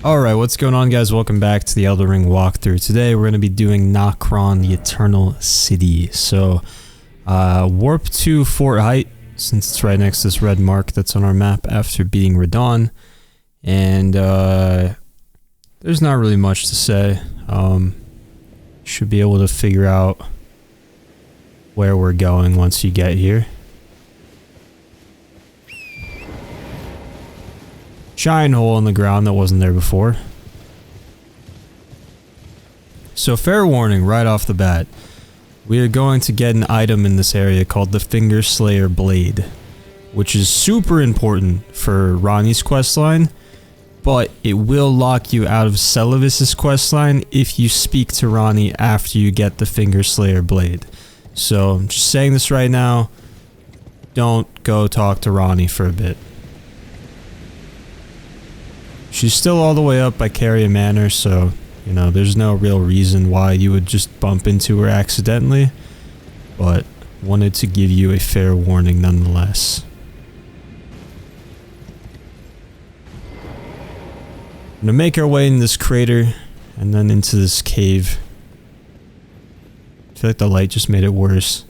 Alright, what's going on, guys? Welcome back to the Elden Ring walkthrough. Today we're going to be doing Nokron, the Eternal City. So, warp to Fort Height, since it's right next to this red mark that's on our map after beating Radon. And, there's not really much to say. Should be able to figure out where we're going once you get here. Giant hole in the ground that wasn't there before. So fair warning right off the bat. We are going to get an item in this area called the Finger Slayer Blade, which is super important for Ranni's questline, but it will lock you out of Celavis's questline if you speak to Ranni after you get the Finger Slayer Blade. So I'm just saying this right now, don't go talk to Ranni for a bit. She's still all the way up by Carrier Manor, so, you know, there's no real reason why you would just bump into her accidentally, but wanted to give you a fair warning nonetheless. I'm gonna make our way in this crater, and then into this cave. I feel like the light just made it worse.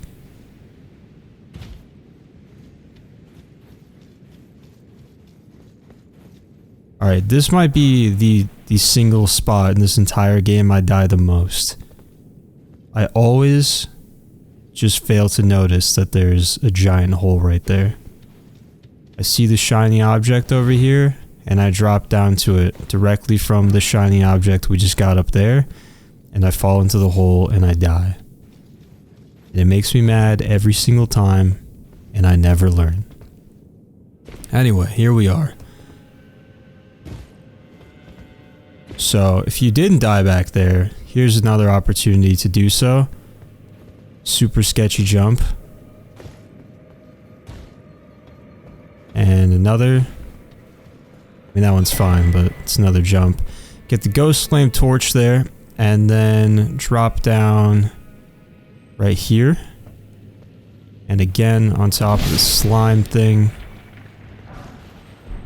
Alright, this might be the single spot in this entire game I die the most. I always just fail to notice that there's a giant hole right there. I see the shiny object over here, and I drop down to it directly from the shiny object we just got up there, and I fall into the hole and I die. And it makes me mad every single time, and I never learn. Anyway, here we are. So, if you didn't die back there, here's another opportunity to do so. Super sketchy jump. And another. I mean, that one's fine, but it's another jump. Get the Ghost Flame Torch there, and then drop down right here. And again, on top of the slime thing.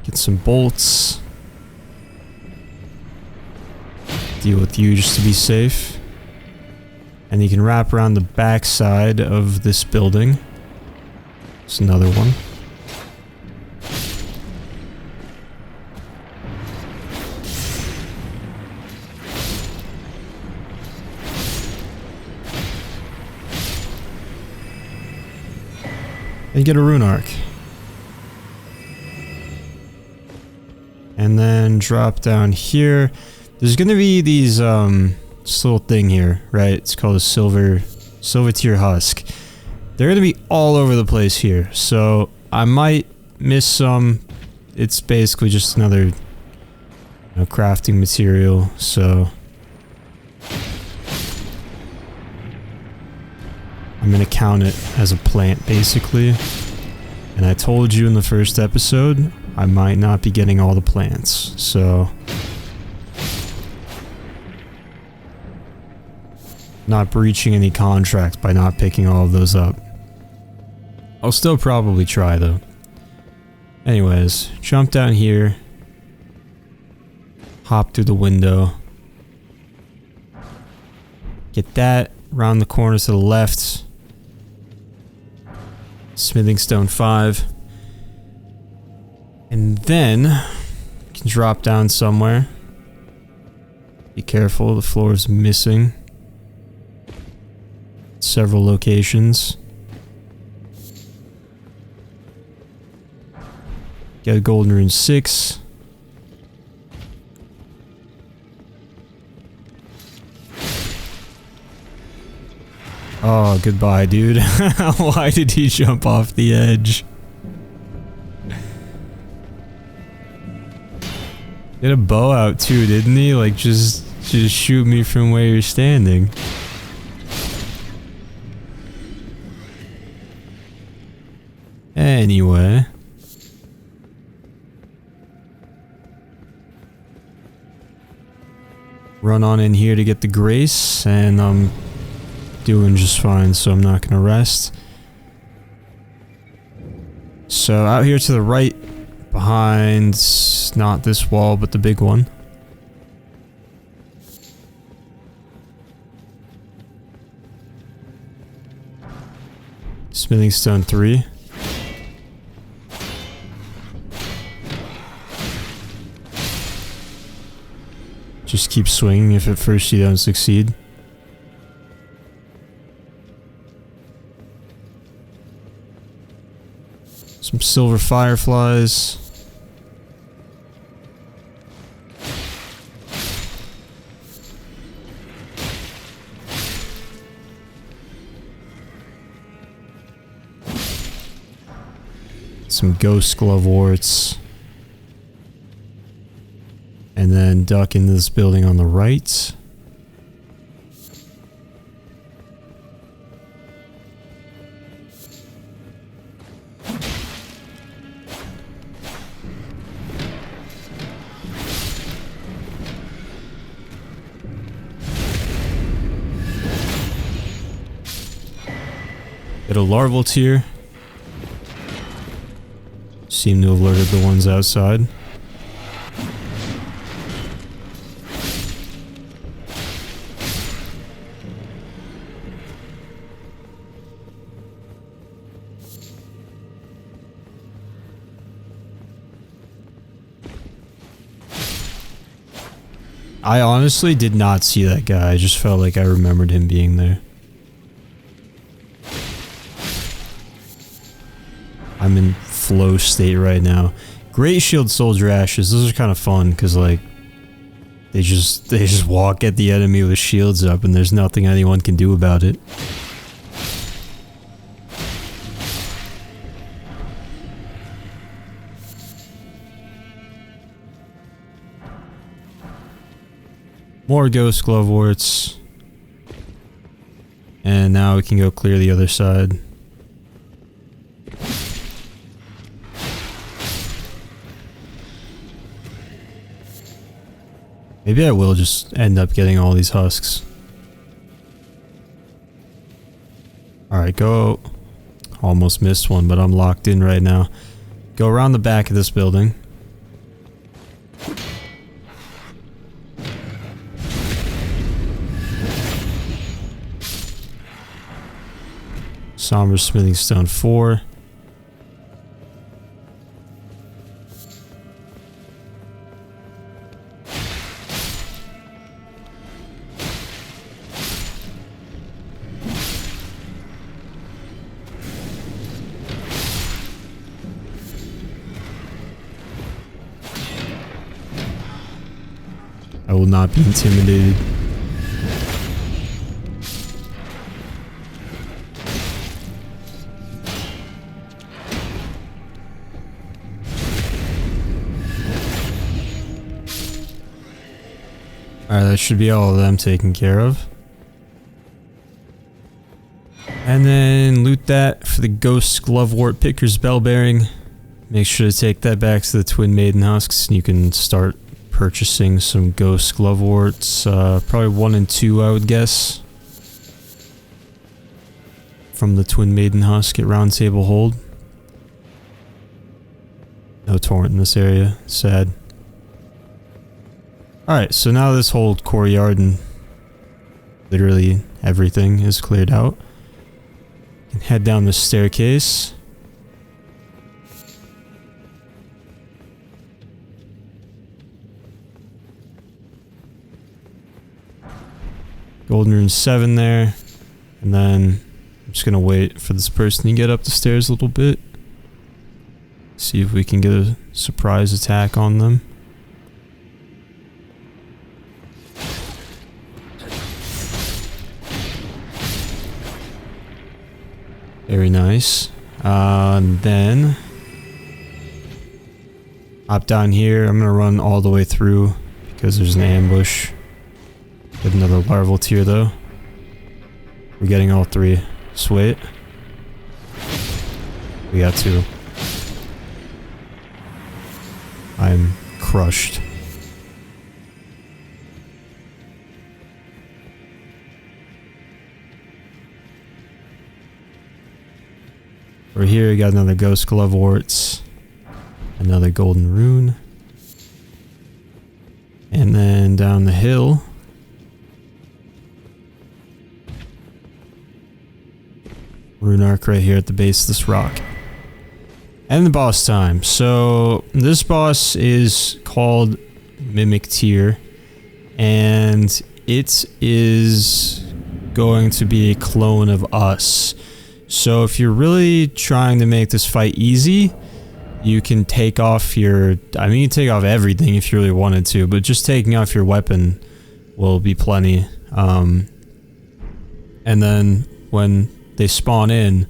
Get some bolts. Deal with you just to be safe. And you can wrap around the back side of this building. It's another one. And you get a rune arc. And then drop down here. There's gonna be these, this little thing here, right? It's called a silver tier husk. They're gonna be all over the place here, so I might miss some. It's basically just another, you know, crafting material, so I'm gonna count it as a plant, basically. And I told you in the first episode, I might not be getting all the plants, so not breaching any contracts by not picking all of those up. I'll still probably try though. Anyways, jump down here. Hop through the window. Get that. Round the corner to the left. Smithing Stone 5. And then you can drop down somewhere. Be careful, the floor is missing. Several locations. Get a golden rune 6. Oh, goodbye, dude. Why did he jump off the edge? He had a bow out too, didn't he? Like, just shoot me from where you're standing. Anyway. Run on in here to get the grace, and I'm doing just fine, so I'm not gonna rest. So out here to the right, behind not this wall, but the big one. Smithing stone 3. Just keep swinging if at first you don't succeed. Some silver fireflies. Some ghost gloveworts. And then duck into this building on the right. Get a larval tier. Seem to have alerted the ones outside. I honestly did not see that guy. I just felt like I remembered him being there. I'm in flow state right now. Great Shield Soldier Ashes. Those are kind of fun because like they just walk at the enemy with shields up and there's nothing anyone can do about it. More ghost gloveworts. And now we can go clear the other side. Maybe I will just end up getting all these husks. Alright, go. Almost missed one, but I'm locked in right now. Go around the back of this building. Somber Smithing Stone 4. I will not be intimidated. Alright, that should be all of them taken care of. And then loot that for the Ghost Glovewort Picker's Bell Bearing. Make sure to take that back to the Twin Maiden Husks and you can start purchasing some Ghost Gloveworts. Probably 1 and 2 I would guess. From the Twin Maiden Husk at Round Table Hold. No torrent in this area. Sad. Alright, so now this whole courtyard and literally everything is cleared out. You can head down the staircase. Golden Rune 7 there. And then I'm just gonna wait for this person to get up the stairs a little bit. See if we can get a surprise attack on them. Very nice. Then hop down here. I'm gonna run all the way through because there's an ambush. Get another larval tier though. We're getting all 3. Sweet. We got 2. I'm crushed. We're here, we got another Ghost Gloveworts, another Golden Rune, and then down the hill, rune arc right here at the base of this rock. And the boss time. So this boss is called Mimic Tier, and it is going to be a clone of us. So if you're really trying to make this fight easy, you can take off your... I mean, you can take off everything if you really wanted to, but just taking off your weapon will be plenty. And then when they spawn in,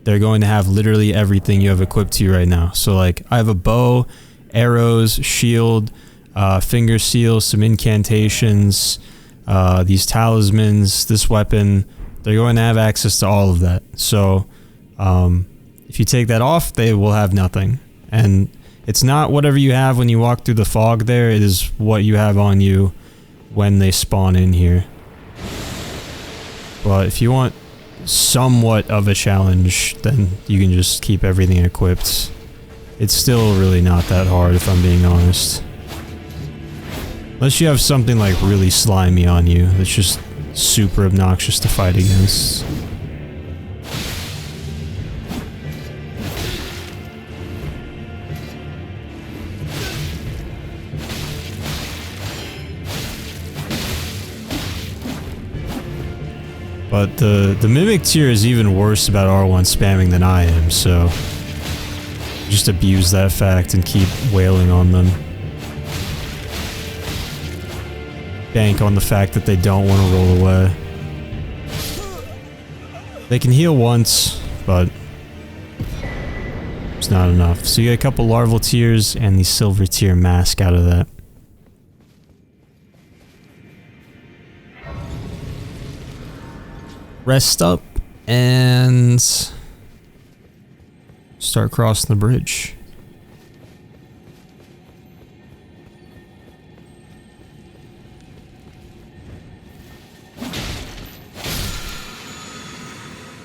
they're going to have literally everything you have equipped to you right now. So like, I have a bow, arrows, shield, finger seals, some incantations, these talismans, this weapon. They're going to have access to all of that. So if you take that off, they will have nothing. And it's not whatever you have when you walk through the fog there, it is what you have on you when they spawn in here. But if you want somewhat of a challenge, then you can just keep everything equipped. It's still really not that hard, if I'm being honest. Unless you have something like really slimy on you that's just super obnoxious to fight against. But the Mimic Tier is even worse about R1 spamming than I am, so just abuse that fact and keep wailing on them. Bank on the fact that they don't want to roll away. They can heal once, but it's not enough. So you get a couple larval tiers and the silver tier mask out of that. Rest up and start crossing the bridge.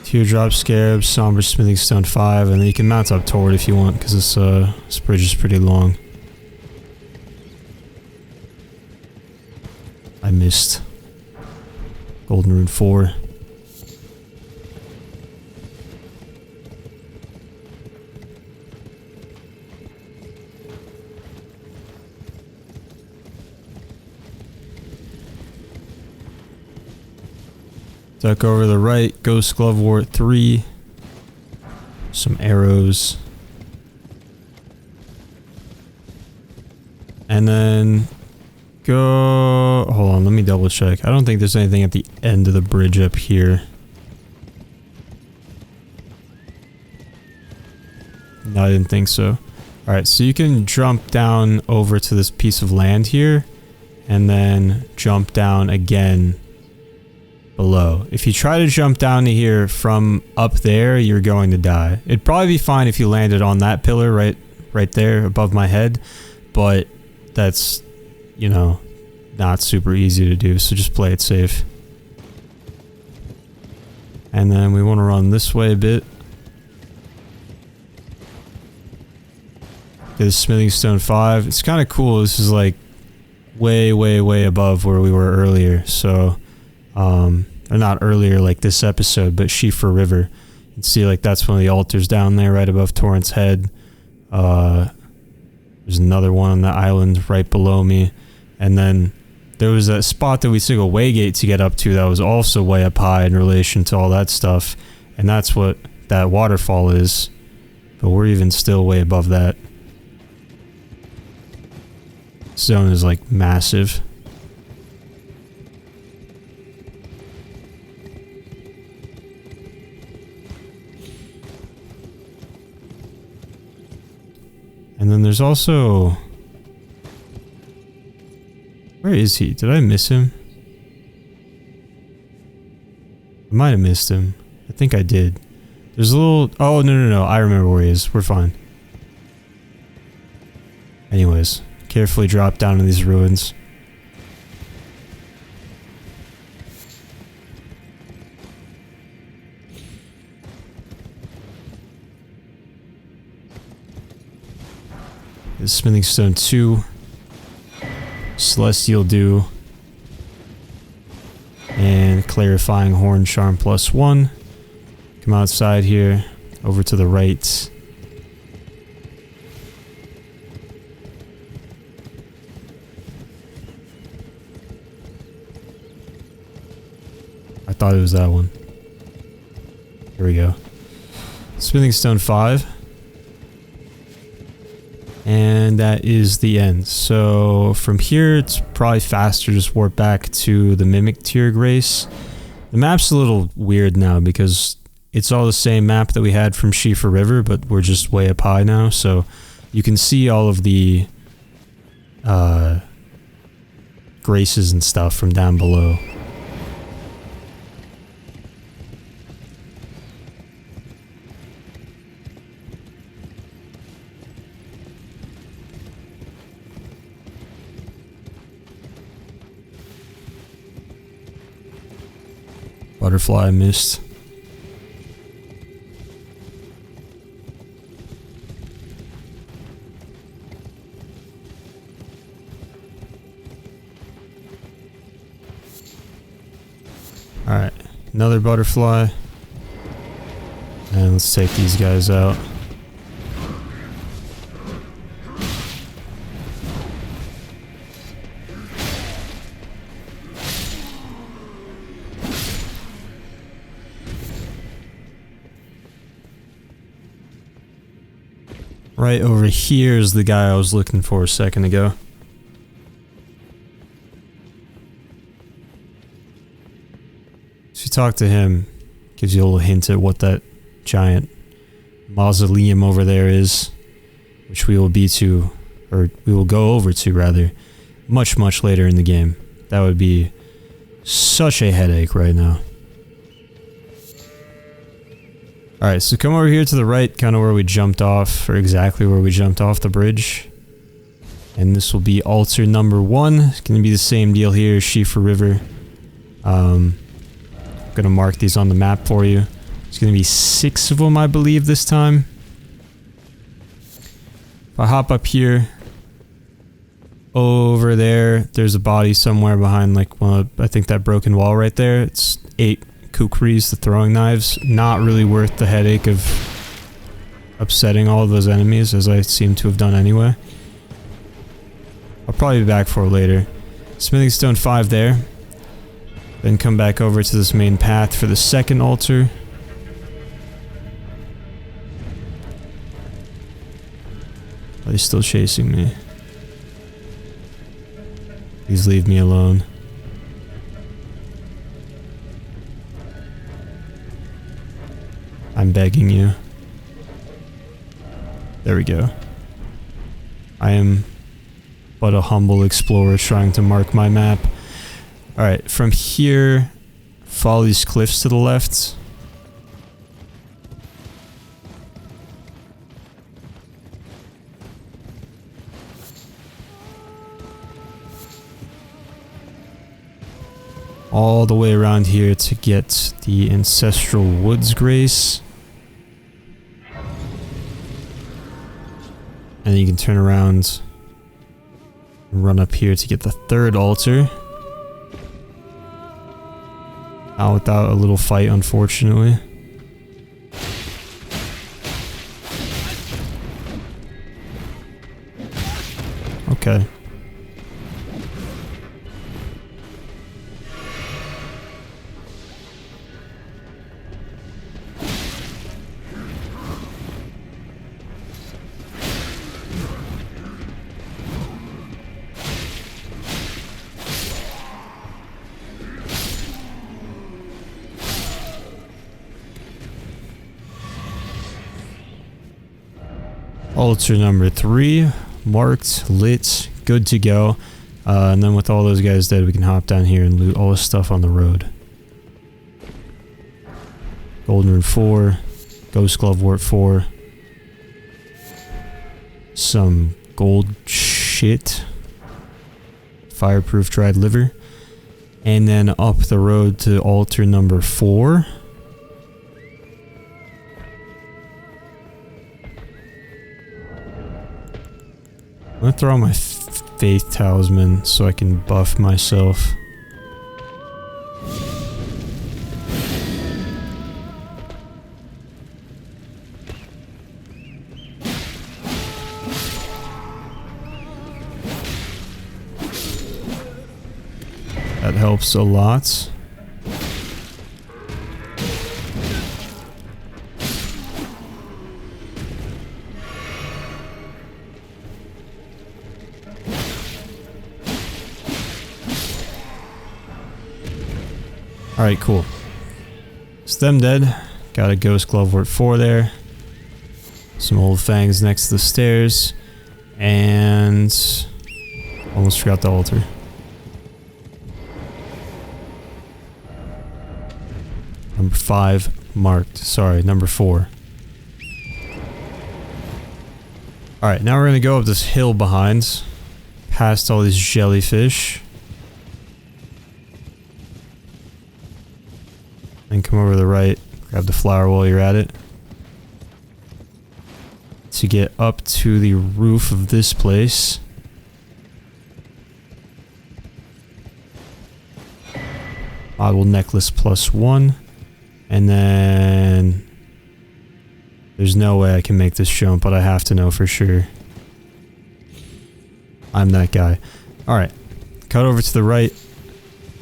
Teardrop Scarab, Somber Smithing Stone 5, and then you can mount up toward if you want, because this bridge is pretty long. I missed. Golden Rune 4. Duck over to the right, Ghost Glove Wart 3. Some arrows. And then go... Hold on, let me double check. I don't think there's anything at the end of the bridge up here. No, I didn't think so. Alright, so you can jump down over to this piece of land here, and then jump down again below. If you try to jump down to here from up there, you're going to die. It'd probably be fine if you landed on that pillar right there above my head, but that's, you know, not super easy to do, so just play it safe. And then we want to run this way a bit. Get a Smithing Stone 5. It's kind of cool. This is like way, way, way above where we were earlier, so or not earlier like this episode, but Shifa River. You can see like that's one of the altars down there right above Torrent's head. There's another one on the island right below me. And then there was a spot that we took a waygate to get up to that was also way up high in relation to all that stuff. And that's what that waterfall is. But we're even still way above that. This zone is like massive. And then there's also... Where is he? Did I miss him? I might have missed him. I think I did. There's a little... Oh, no. I remember where he is. We're fine. Anyways, carefully drop down in these ruins. Smithing Stone 2, Celestial Dew, and Clarifying Horn Charm +1. Come outside here, over to the right. I thought it was that one. Here we go. Smithing Stone 5. And that is the end. So from here, it's probably faster to just warp back to the Mimic Tier Grace. The map's a little weird now because it's all the same map that we had from Shifa River, but we're just way up high now, so you can see all of the graces and stuff from down below. Butterfly missed. Alright, another butterfly. And let's take these guys out. Right over here is the guy I was looking for a second ago. So you talk to him, gives you a little hint at what that giant mausoleum over there is, which we will go over to rather, much later in the game. That would be such a headache right now. Alright, so come over here to the right, kind of where we jumped off, or exactly where we jumped off the bridge. And this will be altar number 1. It's going to be the same deal here, Shifa River. I'm going to mark these on the map for you. There's going to be 6 of them, I believe, this time. If I hop up here, over there's a body somewhere behind, like, well, I think that broken wall right there. It's 8 kukris, the throwing knives. Not really worth the headache of upsetting all of those enemies, as I seem to have done anyway. I'll probably be back for later. Smithing Stone 5 there. Then come back over to this main path for the second altar. Are they still chasing me? Please leave me alone. I'm begging you. There we go. I am but a humble explorer trying to mark my map. Alright, from here, follow these cliffs to the left. All the way around here to get the Ancestral Woods Grace. And then you can turn around and run up here to get the third altar. Not without a little fight, unfortunately. Okay. Altar number 3, marked, lit, good to go. And then with all those guys dead, we can hop down here and loot all the stuff on the road. Golden Rune 4, Ghost Glove Wart 4, some gold shit, fireproof dried liver, and then up the road to altar number 4. I'm gonna throw my Faith Talisman so I can buff myself. That helps a lot. Alright, cool. It's them dead. Got a Ghost Glove Wort 4 there. Some old fangs next to the stairs. And... almost forgot the altar. Number 5 marked. Sorry, number 4. Alright, now we're gonna go up this hill behind. Past all these jellyfish. And come over to the right. Grab the flower while you're at it. To get up to the roof of this place. Model necklace +1. And then... there's no way I can make this jump, but I have to know for sure. I'm that guy. Alright. Cut over to the right.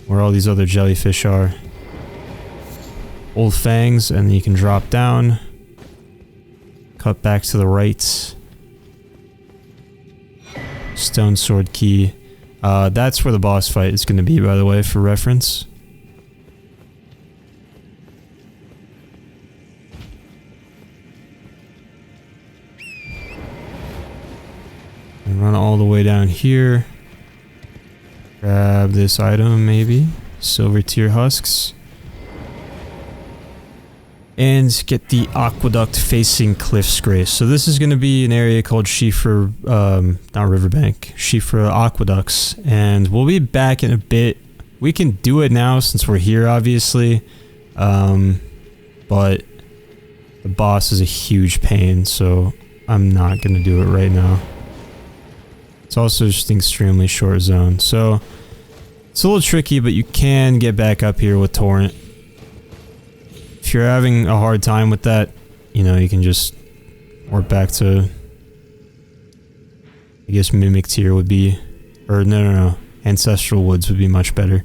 Where all these other jellyfish are. Old fangs, and then you can drop down. Cut back to the right. Stone sword key. That's where the boss fight is going to be, by the way, for reference. And run all the way down here. Grab this item, maybe. Silver tier husks. And get the aqueduct facing Cliff's Grace. So this is going to be an area called Shifra, not Riverbank, Shifra Aqueducts. And we'll be back in a bit. We can do it now since we're here, obviously. But the boss is a huge pain, so I'm not going to do it right now. It's also just an extremely short zone. So it's a little tricky, but you can get back up here with Torrent. If you're having a hard time with that, you know, you can just work back to, I guess Mimic tier would be, or no, Ancestral Woods would be much better.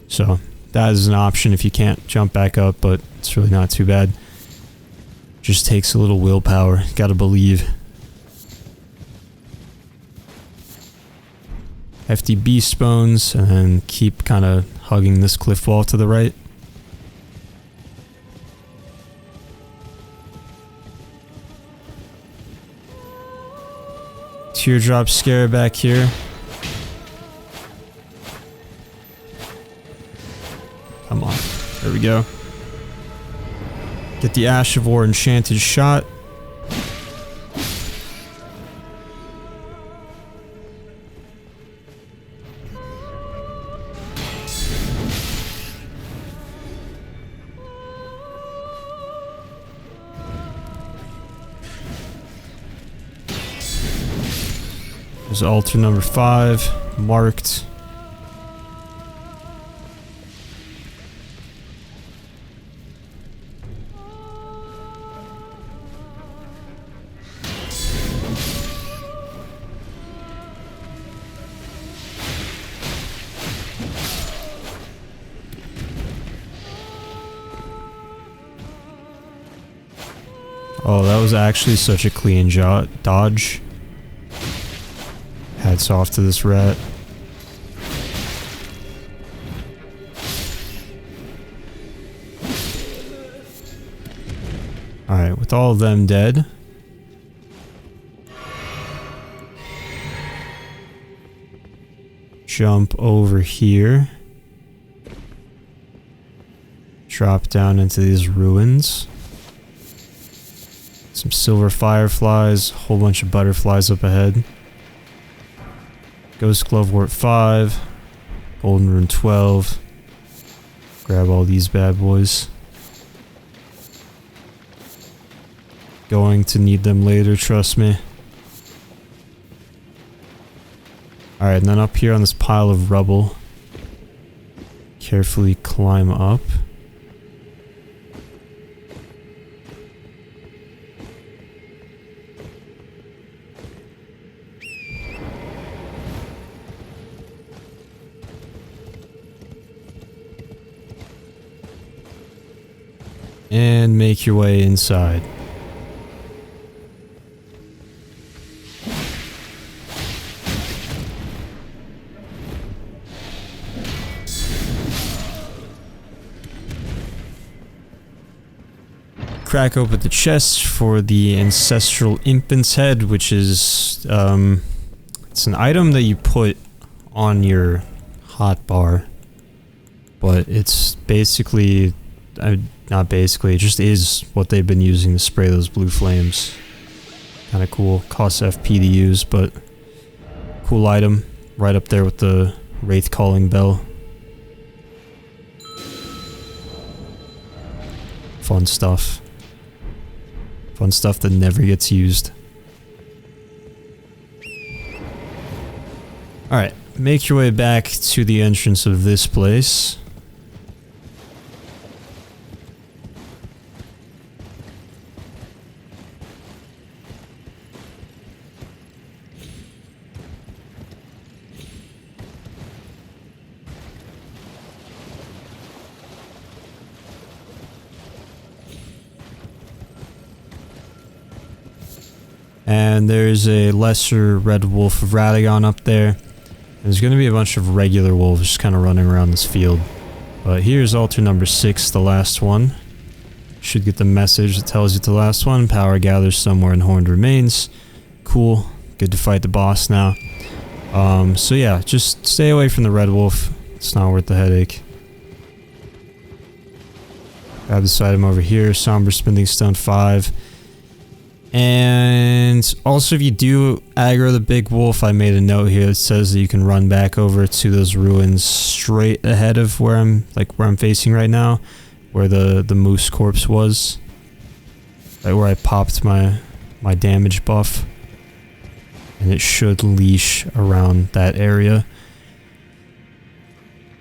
So that is an option if you can't jump back up, but it's really not too bad. Just takes a little willpower, gotta believe. Hefty beast bones, and then keep kind of hugging this cliff wall to the right. Teardrop scare back here. Come on. There we go. Get the Ash of War enchanted shot. There's altar number 5, marked. Oh, that was actually such a clean dodge. Hats off to this rat. Alright, with all of them dead. Jump over here. Drop down into these ruins. Some silver fireflies, a whole bunch of butterflies up ahead. Ghost Glove Wort 5, Golden Rune 12. Grab all these bad boys. Going to need them later, trust me. Alright, and then up here on this pile of rubble, carefully climb up. And make your way inside. Crack open the chest for the ancestral infant's head, which is it's an item that you put on your hotbar, but it's basically not basically, it just is what they've been using to spray those blue flames. Kind of cool. Costs FP to use, but cool item. Right up there with the Wraith Calling Bell. Fun stuff. Fun stuff that never gets used. Alright, make your way back to the entrance of this place. And there's a lesser red wolf of Radagon up there. There's going to be a bunch of regular wolves just kind of running around this field. But here's altar number 6, the last one. Should get the message that tells you the last one. Power gathers somewhere in Horned Remains. Cool. Good to fight the boss now. So yeah, just stay away from the red wolf. It's not worth the headache. Grab this item over here. Somber Spinning Stone 5. And also, if you do aggro the big wolf, I made a note here that says that you can run back over to those ruins straight ahead of where I'm facing right now, where the moose corpse was, right where I popped my damage buff, and it should leash around that area.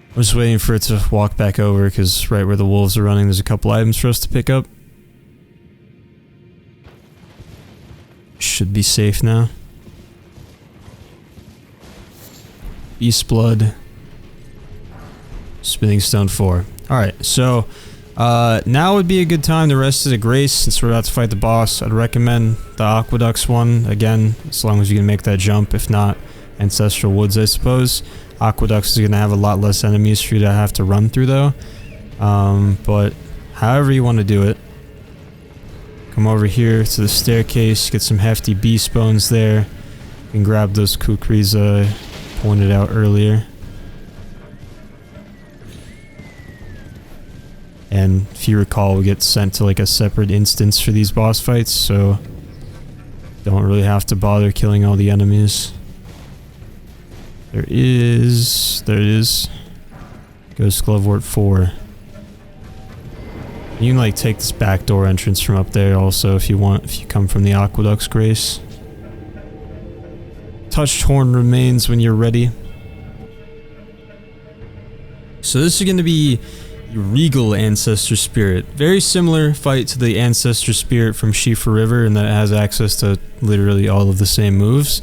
I'm just waiting for it to walk back over, because right where the wolves are running, there's a couple items for us to pick up. Should be safe now. Beast Blood. Spinning Stone 4. Alright, so now would be a good time to rest as a grace since we're about to fight the boss. I'd recommend the Aqueducts one, again, as long as you can make that jump. If not, Ancestral Woods, I suppose. Aqueducts is going to have a lot less enemies for you to have to run through, though. But however you want to do it. Come over here to the staircase, get some hefty beast bones there. You can grab those kukris I pointed out earlier. And if you recall, we get sent to like a separate instance for these boss fights, so don't really have to bother killing all the enemies. There it is. Ghost Glovewort 4. You can like take this back door entrance from up there also if you want, if you come from the Aqueduct's Grace. Touched Horn Remains when you're ready. So this is going to be the Regal Ancestor Spirit. Very similar fight to the Ancestor Spirit from Shifa River in that it has access to literally all of the same moves.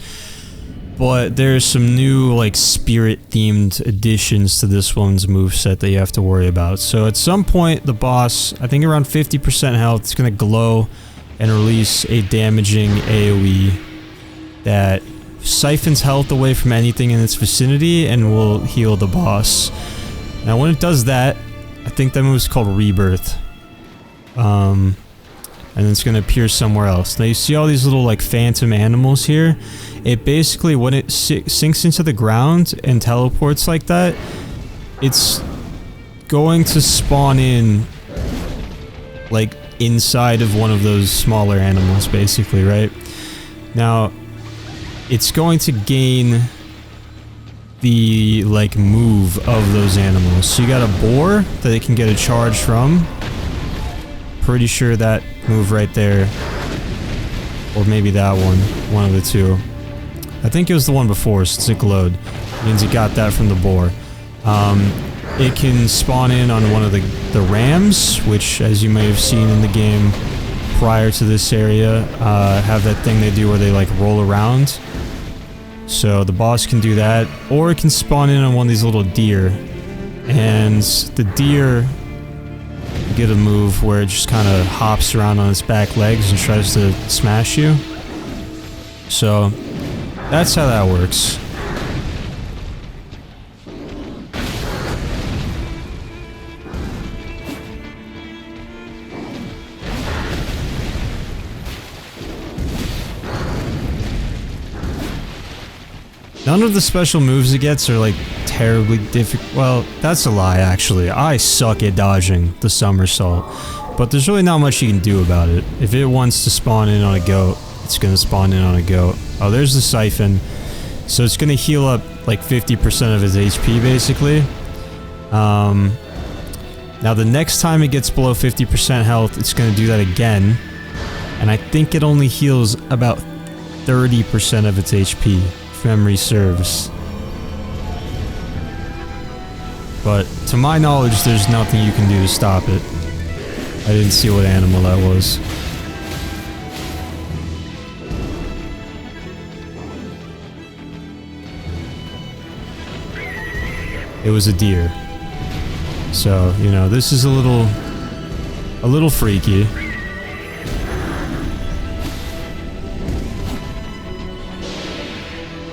But there's some new, like, spirit-themed additions to this one's moveset that you have to worry about. So at some point, the boss, I think around 50% health, is going to glow and release a damaging AoE that siphons health away from anything in its vicinity and will heal the boss. Now when it does that, I think that move's called Rebirth. And it's going to appear somewhere else. Now you see all these little like phantom animals here. It basically, when it sinks into the ground and teleports like that, it's going to spawn in like inside of one of those smaller animals basically, right? Now it's going to gain the like move of those animals. So you got a boar that it can get a charge from. Pretty sure that move right there, or maybe that one of the two. I think it was the one before, since it glowed. It means it got that from the boar. It can spawn in on one of the rams, which, as you may have seen in the game prior to this area, have that thing they do where they like roll around. So the boss can do that, or it can spawn in on one of these little deer. And the deer get a move where it just kind of hops around on its back legs and tries to smash you. So that's how that works. None of the special moves it gets are like terribly difficult. Well, that's a lie actually. I suck at dodging the somersault, but there's really not much you can do about it. If it wants to spawn in on a goat, it's gonna spawn in on a goat. Oh, there's the siphon. So it's gonna heal up like 50% of his HP basically. Now the next time it gets below 50% health, it's gonna do that again. And I think it only heals about 30% of its HP. Memory serves. But to my knowledge, there's nothing you can do to stop it. I didn't see what animal that was. It was a deer. So, you know, this is a little freaky.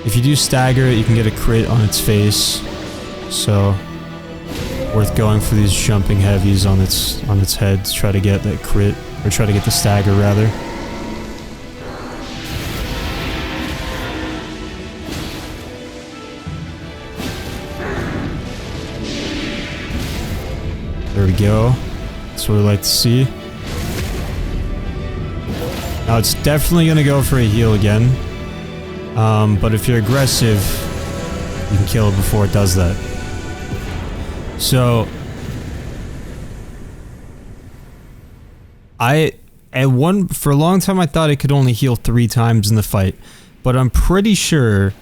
If you do stagger it, you can get a crit on its face, so worth going for these jumping heavies on its head to try to get that crit, or try to get the stagger rather. There we go. That's what we like to see. Now it's definitely gonna go for a heal again. But if you're aggressive, you can kill it before it does that. So, for a long time I thought it could only heal 3 times in the fight, but I'm pretty sure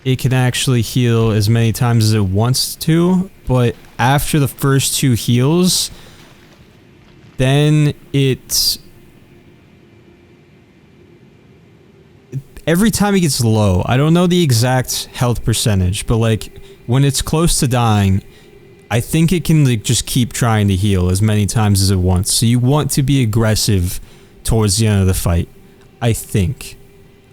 it can actually heal as many times as it wants to, but after the first 2 heals, then every time it gets low, I don't know the exact health percentage, but like when it's close to dying, I think it can like just keep trying to heal as many times as it wants. So you want to be aggressive towards the end of the fight, I think.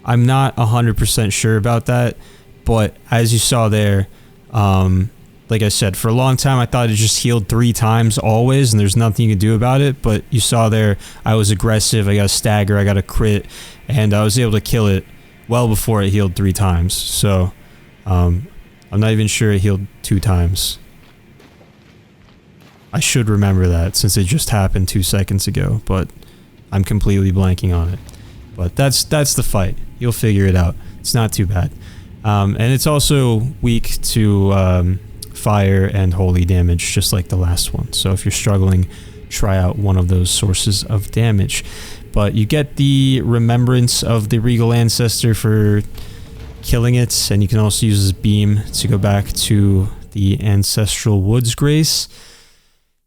I'm not 100% sure about that, but as you saw there, like I said, for a long time I thought it just healed 3 times always and there's nothing you can do about it, but you saw there I was aggressive, I got a stagger, I got a crit, and I was able to kill it well before it healed 3 times, so I'm not even sure it healed 2 times. I should remember that since it just happened 2 seconds ago, but I'm completely blanking on it. But that's the fight. You'll figure it out. It's not too bad. And it's also weak to fire and holy damage, just like the last one. So if you're struggling, try out one of those sources of damage. But you get the remembrance of the Regal Ancestor for killing it, and you can also use this beam to go back to the Ancestral Woods Grace.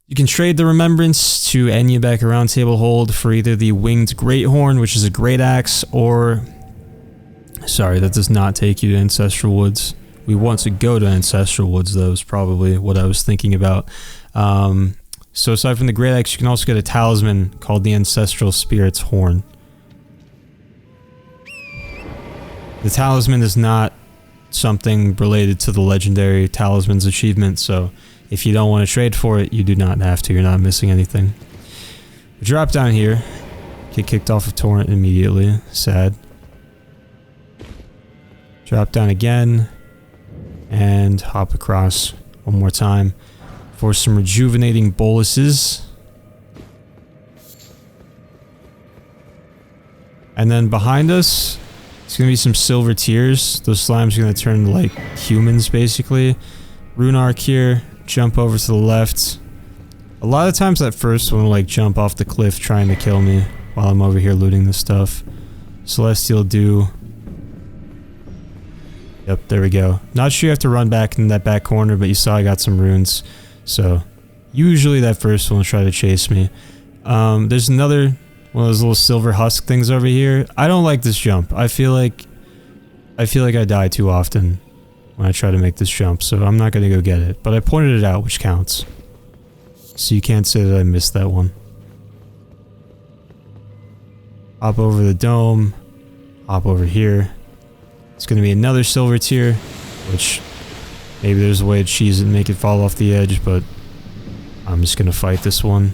You can trade the remembrance to Enya back around table hold for either the Winged Great Horn, which is a great axe, or... Sorry, that does not take you to Ancestral Woods. We want to go to Ancestral Woods, though, is probably what I was thinking about. So aside from the Great Axe, you can also get a talisman called the Ancestral Spirit's Horn. The talisman is not something related to the legendary talisman's achievement, so if you don't want to trade for it, you do not have to. You're not missing anything. We drop down here, get kicked off of Torrent immediately. Sad. Drop down again, and hop across one more time for some rejuvenating boluses. And then behind us, it's going to be some silver tears. Those slimes are going to turn into like humans, basically. Rune Arc here, jump over to the left. A lot of times that first one will like jump off the cliff trying to kill me while I'm over here looting this stuff. Celestial Dew. Yep, there we go. Not sure you have to run back in that back corner, but you saw I got some runes. So, usually that first one will try to chase me. There's another one of those little silver husk things over here. I don't like this jump. I feel like I die too often when I try to make this jump, so I'm not gonna go get it. But I pointed it out, which counts. So you can't say that I missed that one. Hop over the dome. Hop over here. It's going to be another silver tier, which maybe there's a way to cheese it and make it fall off the edge, but I'm just going to fight this one.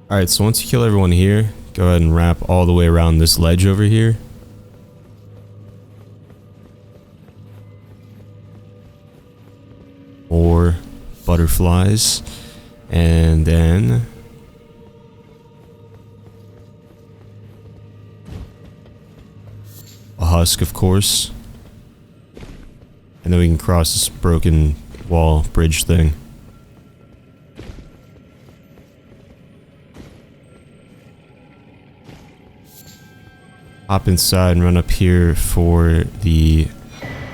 Alright, so once you kill everyone here, go ahead and wrap all the way around this ledge over here. More butterflies. And then a husk, of course. And then we can cross this broken wall bridge thing. Hop inside and run up here for the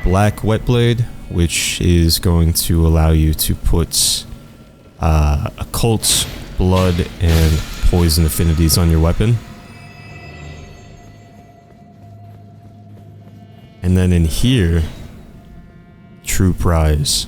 black wet blade, which is going to allow you to put occult, blood, and poison affinities on your weapon. And then in here, true prize.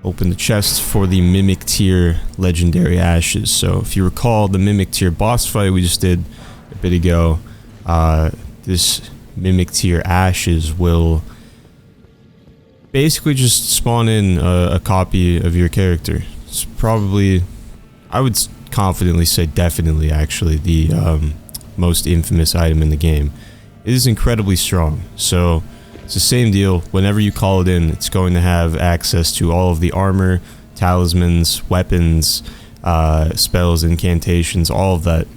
Open the chest for the Mimic tier legendary ashes. So if you recall the Mimic tier boss fight we just did a bit ago, this Mimic tier ashes will basically just spawn in a copy of your character. It's probably, I would confidently say definitely actually, the most infamous item in the game. It is incredibly strong, so it's the same deal. Whenever you call it in, it's going to have access to all of the armor, talismans, weapons, spells, incantations, all of that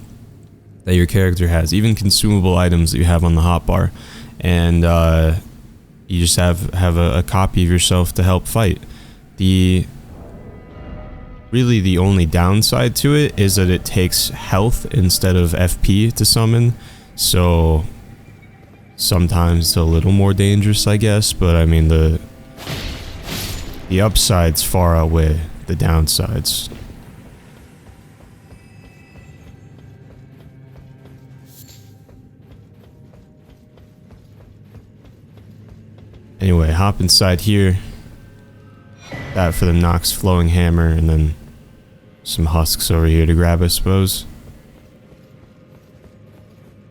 your character has. Even consumable items that you have on the hotbar. And you just have a copy of yourself to help fight. Really the only downside to it is that it takes health instead of FP to summon. So sometimes it's a little more dangerous, I guess, but I mean the upsides far outweigh the downsides. Anyway, hop inside here. That for the Nox flowing hammer, and then some husks over here to grab, I suppose.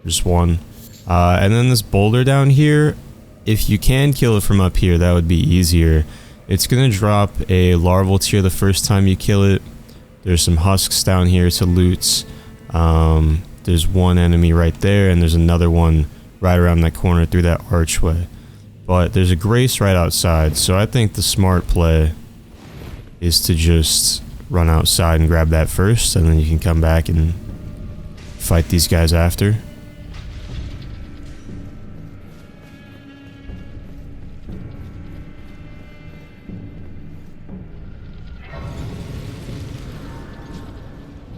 Just one. And then this boulder down here, if you can kill it from up here, that would be easier. It's gonna drop a larval tier the first time you kill it. There's some husks down here to loot. There's one enemy right there, and there's another one right around that corner through that archway. But there's a grace right outside, so I think the smart play is to just run outside and grab that first, and then you can come back and fight these guys after.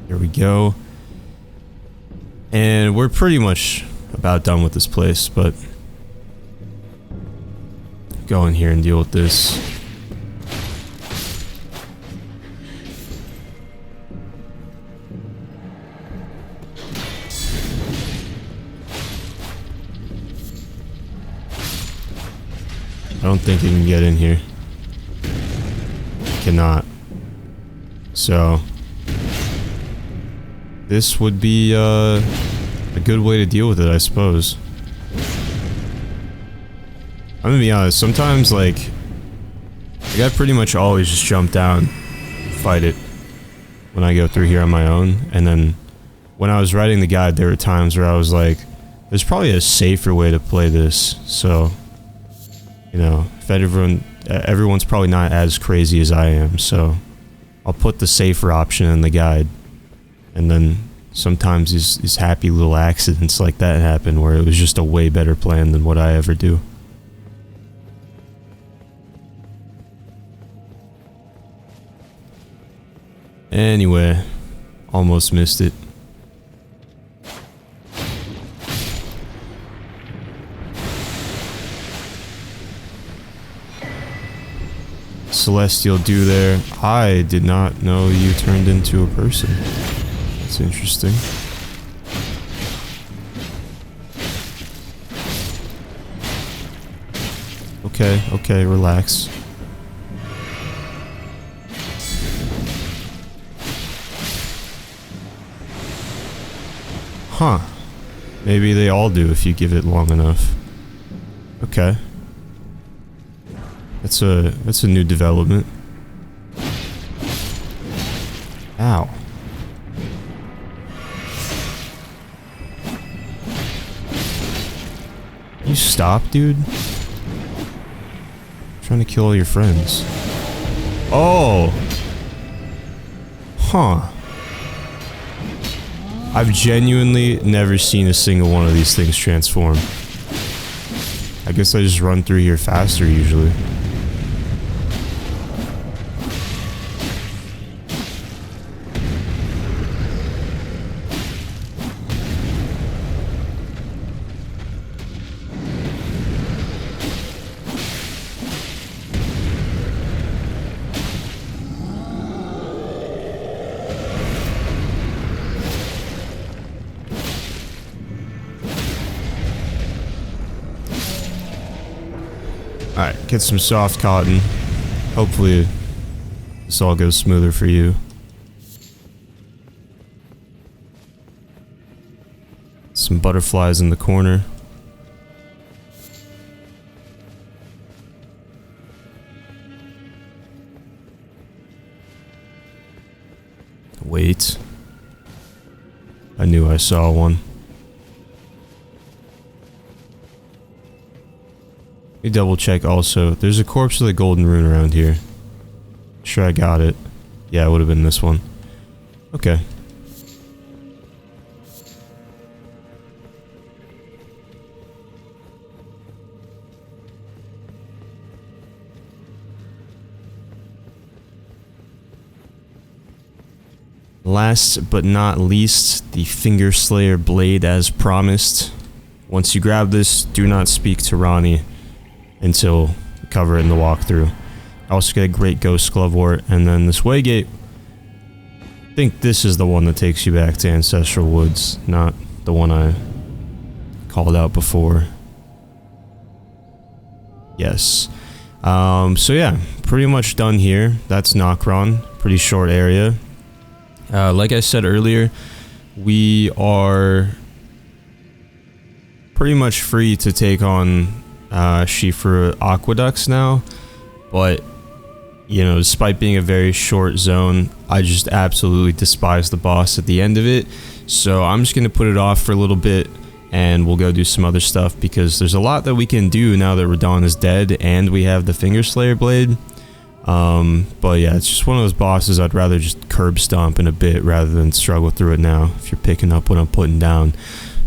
Here we go. And we're pretty much about done with this place, but go in here and deal with this. I don't think you can get in here. Cannot. So this would be a good way to deal with it, I suppose. I'm gonna be honest, sometimes, like, I pretty much always just jump down, fight it, when I go through here on my own, and then, when I was writing the guide, there were times where I was like, there's probably a safer way to play this, so, you know, if everyone's probably not as crazy as I am, so, I'll put the safer option in the guide, and then sometimes these happy little accidents like that happen where it was just a way better plan than what I ever do. Anyway, almost missed it. Celestial dew there. I did not know you turned into a person. That's interesting. Okay, relax. Huh. Maybe they all do if you give it long enough. Okay. That's a new development. Ow. You stop, dude? I'm trying to kill all your friends. Oh. Huh. I've genuinely never seen a single one of these things transform. I guess I just run through here faster usually. Alright, get some soft cotton. Hopefully this all goes smoother for you. Some butterflies in the corner. Wait. I knew I saw one. Let me double check also. There's a corpse of the golden rune around here. Sure I got it. Yeah, it would have been this one. Okay. Last but not least, the Finger Slayer blade as promised. Once you grab this, do not speak to Ronnie until we cover it in the walkthrough. I also get a great ghost glove wart, and then this waygate. I think this is the one that takes you back to Ancestral Woods, not the one I called out before. Yes. So yeah, pretty much done here. That's Nokron. Pretty short area. Like I said earlier, we are pretty much free to take on Shifu Aqueducts now, but you know, despite being a very short zone, I just absolutely despise the boss at the end of it, so I'm just gonna put it off for a little bit and we'll go do some other stuff because there's a lot that we can do now that Radon is dead and we have the Finger Slayer blade. But yeah, it's just one of those bosses I'd rather just curb stomp in a bit rather than struggle through it now, if you're picking up what I'm putting down.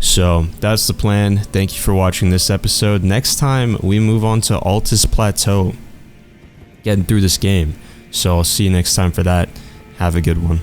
So that's the plan. Thank you for watching this episode. Next time we move on to Altus Plateau, getting through this game. So I'll see you next time for that. Have a good one.